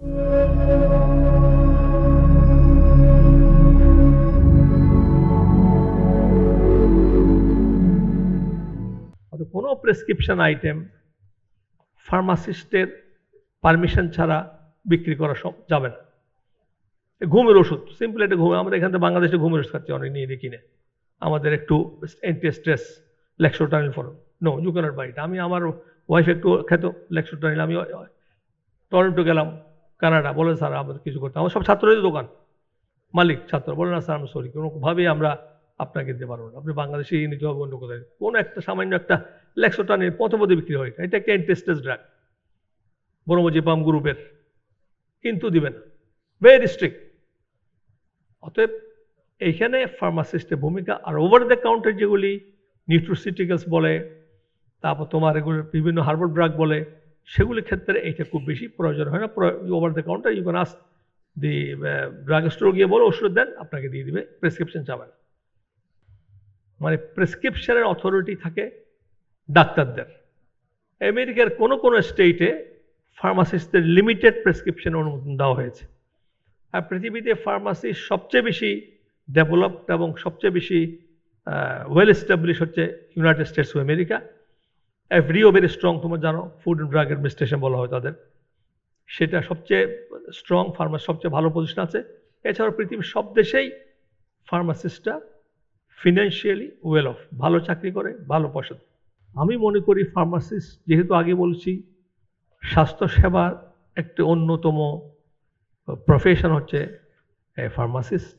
কোনো prescription item ফার্মাসিস্টের permission ছাড়া বিক্রি করা যাবে না। ঘুমের ওষুধ, সিম্পল একটা ঘুম, আমরা এখান থেকে বাংলাদেশে ঘুমের ওষুধ খাচ্ছি অনেক নিয়ে কিনে, আমাদের একটু anti stress Lexotanil for, no you cannot buy it. আমি আমার ওয়াইফ একটু খেত লেক্সোটানিল, আমি টরন্টো গেলাম কানাডা, বলে স্যার আমাদের কিছু করতে, আমার সব ছাত্রদের দোকান মালিক ছাত্র বলে না স্যার আমি সরি, কোনোভাবেই আমরা আপনাকে দিতে পারবো না, আপনি বাংলাদেশে নিতে হবে অন্য কোথায়। কোনো একটা সামান্য একটা লেক্সোটানিল পথে বিক্রি হয়, এটা একটা অ্যান্টি ড্রাগ ব্রহ্মজিপাম গ্রুপের, কিন্তু দিবে না, ভেরি স্ট্রিক্ট। অতএব এইখানে ফার্মাসিস্টের ভূমিকা। আর ওভার দ্য কাউন্টার যেগুলি নিউট্রোসিউটিক্যালস বলে, তারপর তোমার এগুলো বিভিন্ন হার্বাল ড্রাগ বলে, সেগুলির ক্ষেত্রে এইটা খুব বেশি প্রয়োজন হয় না। Over the counter you can ask the drug store গিয়ে বলো ওষুধ দেন, আপনাকে দিয়ে দিবে, প্রেসক্রিপশন চাবে না। মানে প্রেসক্রিপশনের অথরিটি থাকে ডাক্তারদের। আমেরিকার কোনো কোনো স্টেটে ফার্মাসিস্টদের লিমিটেড প্রেসক্রিপশন অনুমোদন দেওয়া হয়েছে। আর পৃথিবীতে ফার্মাসি সবচেয়ে বেশি ডেভেলপড এবং সবচেয়ে বেশি ওয়েল এস্টাবলিশ হচ্ছে United States of America. FDA very strong, তোমরা জানো, ফুড অ্যান্ড ড্রাগ অ্যাডমিনিস্ট্রেশন বলা হয় তাদের, সেটা সবচেয়ে স্ট্রং, ফার্মাসি সবচেয়ে ভালো পজিশন আছে। এছাড়াও পৃথিবীর সব দেশেই ফার্মাসিস্টরা ফিনান্সিয়ালি ওয়েল অফ, ভালো চাকরি করে, ভালো পয়সা। আমি মনে করি ফার্মাসিস্ট, যেহেতু আগে বলছি স্বাস্থ্যসেবার একটি অন্যতম প্রফেশন হচ্ছে ফার্মাসিস্ট,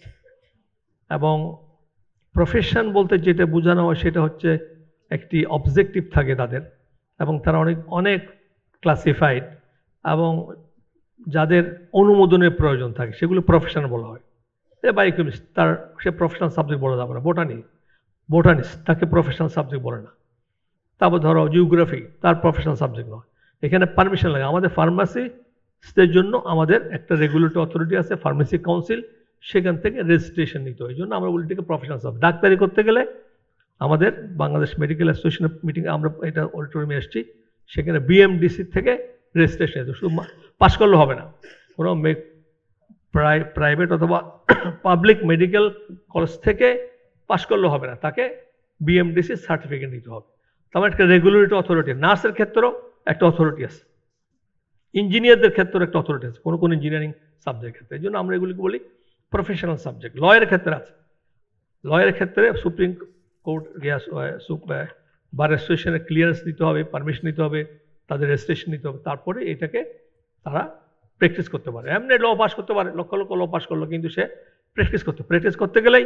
এবং প্রফেশন বলতে যেটা বোঝানো হয় সেটা হচ্ছে একটি অবজেক্টিভ থাকে তাদের, এবং তারা অনেক ক্লাসিফাইড, এবং যাদের অনুমোদনের প্রয়োজন থাকে সেগুলো প্রফেশন বলা হয়। বায়োকেমিস্ট, তার সে প্রফেশনাল সাবজেক্ট বলা যাবে না। বোটানিস্ট তাকে প্রফেশনাল সাবজেক্ট বলে না। তারপর ধরো জিওগ্রাফি, তার প্রফেশনাল সাবজেক্ট নয়, এখানে পারমিশন লাগে। আমাদের ফার্মাসিস্টদের জন্য আমাদের একটা রেগুলেটরি অথরিটি আছে, ফার্মেসি কাউন্সিল, সেখান থেকে রেজিস্ট্রেশন নিতে হয়। এই জন্য আমরা বলি এটাকে প্রফেশনাল সাবজেক্ট। ডাক্তারি করতে গেলে আমাদের বাংলাদেশ মেডিকেল অ্যাসোসিয়েশনের মিটিং, আমরা এটা অডিটোরিয়ামে এসেছি, সেখানে বিএমডিসি থেকে রেজিস্ট্রেশন নিতে, শুধু পাস করলে হবে না। কোনো প্রাইভেট অথবা পাবলিক মেডিকেল কলেজ থেকে পাস করলে হবে না, তাকে বিএমডিসি সার্টিফিকেট নিতে হবে। তারপর একটা রেগুলেটরি অথরিটি, নার্সের ক্ষেত্রেও একটা অথরিটি আছে, ইঞ্জিনিয়ারদের ক্ষেত্রেও একটা অথরিটি আছে কোন ইঞ্জিনিয়ারিং সাবজেক্ট ক্ষেত্রে। এই জন্য আমরা এগুলিকে বলি প্রফেশনাল সাবজেক্ট। লয়ের ক্ষেত্রে আছে, লয়ের ক্ষেত্রে সুপ্রিম কোর্ট বার অ্যাসোসিয়েশনের ক্লিয়ারেন্স নিতে হবে, পারমিশন নিতে হবে, তাদের রেজিস্ট্রেশন নিতে হবে, তারপরে এটাকে তারা প্র্যাকটিস করতে পারে। এমনি ল পাস করতে পারে, লক্ষ লক্ষ ল পাস করলো, কিন্তু সে প্র্যাকটিস করতে গেলেই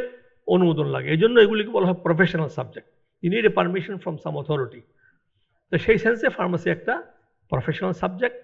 অনুমোদন লাগে। এই জন্য এগুলিকে বলা হয় professional subject. You need a permission from some authority. তো সেই সেন্সে ফার্মাসি একটা প্রফেশনাল সাবজেক্ট,